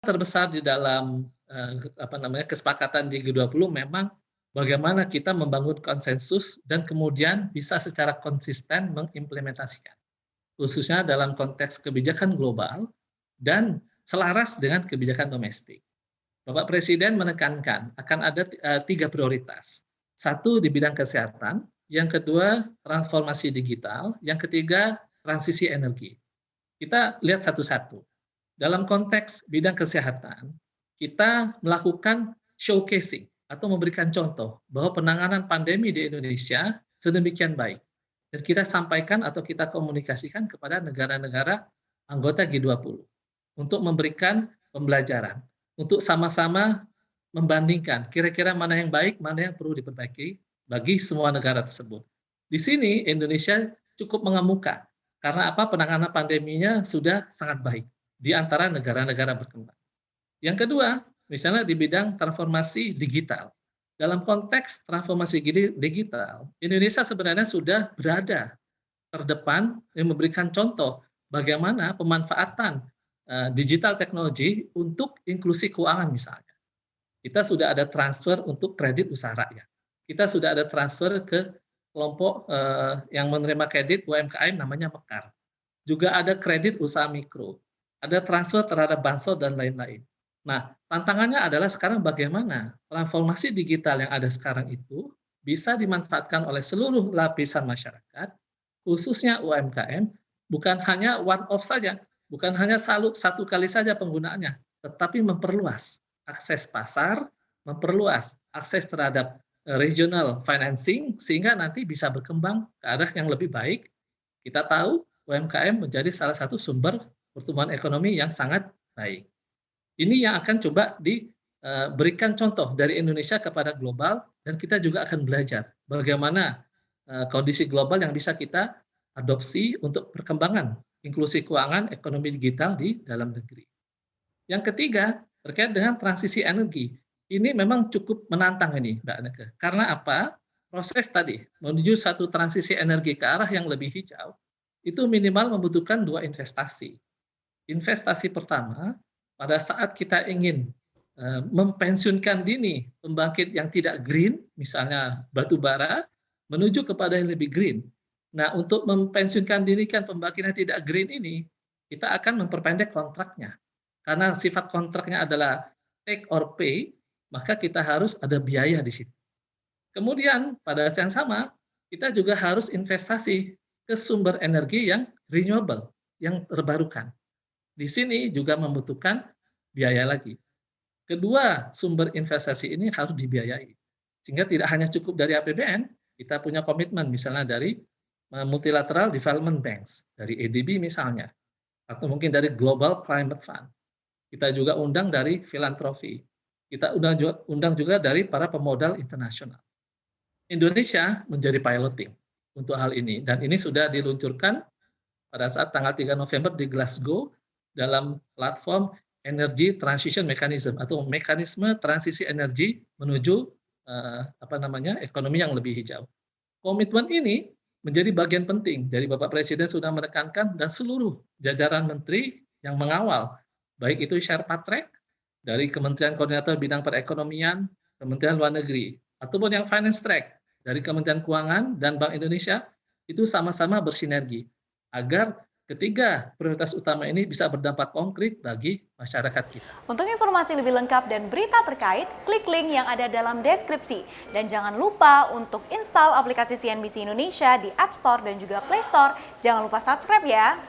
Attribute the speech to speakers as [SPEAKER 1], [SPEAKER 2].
[SPEAKER 1] terbesar di dalam kesepakatan di G20 memang bagaimana kita membangun konsensus dan kemudian bisa secara konsisten mengimplementasikan, khususnya dalam konteks kebijakan global dan selaras dengan kebijakan domestik. Bapak Presiden menekankan akan ada 3 prioritas. Satu di bidang kesehatan, yang kedua transformasi digital, yang ketiga transisi energi. Kita lihat satu-satu. Dalam konteks bidang kesehatan, kita melakukan showcasing atau memberikan contoh bahwa penanganan pandemi di Indonesia sedemikian baik. Dan kita sampaikan atau kita komunikasikan kepada negara-negara anggota G20 untuk memberikan pembelajaran, untuk sama-sama membandingkan kira-kira mana yang baik, mana yang perlu diperbaiki bagi semua negara tersebut. Di sini Indonesia cukup mengemuka karena penanganan pandeminya sudah sangat baik di antara negara-negara berkembang. Yang kedua, misalnya di bidang transformasi digital. Dalam konteks transformasi digital, Indonesia sebenarnya sudah berada terdepan yang memberikan contoh bagaimana pemanfaatan digital teknologi untuk inklusi keuangan misalnya. Kita sudah ada transfer untuk kredit usaha rakyat. Kita sudah ada transfer ke kelompok yang menerima kredit UMKM namanya Mekar. Juga ada kredit usaha mikro. Ada transfer terhadap bansos dan lain-lain. Nah, tantangannya adalah sekarang bagaimana transformasi digital yang ada sekarang itu bisa dimanfaatkan oleh seluruh lapisan masyarakat, khususnya UMKM, bukan hanya one off saja, bukan hanya satu kali saja penggunaannya, tetapi memperluas akses pasar, memperluas akses terhadap regional financing, sehingga nanti bisa berkembang ke arah yang lebih baik. Kita tahu UMKM menjadi salah satu sumber pertumbuhan ekonomi yang sangat baik. Ini yang akan coba diberikan contoh dari Indonesia kepada global, dan kita juga akan belajar bagaimana kondisi global yang bisa kita adopsi untuk perkembangan inklusi keuangan ekonomi digital di dalam negeri. Yang ketiga, terkait dengan transisi energi. Ini memang cukup menantang ini, Mbak Neke. Karena apa? Proses tadi, menuju satu transisi energi ke arah yang lebih hijau, itu minimal membutuhkan 2 investasi. Investasi pertama, pada saat kita ingin mempensiunkan dini pembangkit yang tidak green, misalnya batu bara, menuju kepada yang lebih green. Nah, untuk mempensiunkan dini kan pembangkit yang tidak green ini, kita akan memperpendek kontraknya. Karena sifat kontraknya adalah take or pay, maka kita harus ada biaya di situ. Kemudian, pada saat yang sama, kita juga harus investasi ke sumber energi yang renewable, yang terbarukan. Di sini juga membutuhkan biaya lagi. Kedua sumber investasi ini harus dibiayai. Sehingga tidak hanya cukup dari APBN, kita punya komitmen misalnya dari Multilateral Development Banks, dari ADB misalnya, atau mungkin dari Global Climate Fund. Kita juga undang dari filantropi. Kita undang juga dari para pemodal internasional. Indonesia menjadi piloting untuk hal ini, dan ini sudah diluncurkan pada saat tanggal 3 November di Glasgow dalam platform Energy Transition Mechanism atau mekanisme transisi energi menuju ekonomi yang lebih hijau. Komitmen ini menjadi bagian penting dari Bapak Presiden sudah menekankan dan seluruh jajaran menteri yang mengawal, baik itu Sherpa Track dari Kementerian Koordinator Bidang Perekonomian, Kementerian Luar Negeri, ataupun yang Finance Track dari Kementerian Keuangan dan Bank Indonesia, itu sama-sama bersinergi agar ketiga prioritas utama ini bisa berdampak konkret bagi masyarakat kita.
[SPEAKER 2] Untuk informasi lebih lengkap dan berita terkait, klik link yang ada dalam deskripsi. Dan jangan lupa untuk install aplikasi CNBC Indonesia di App Store dan juga Play Store. Jangan lupa subscribe ya.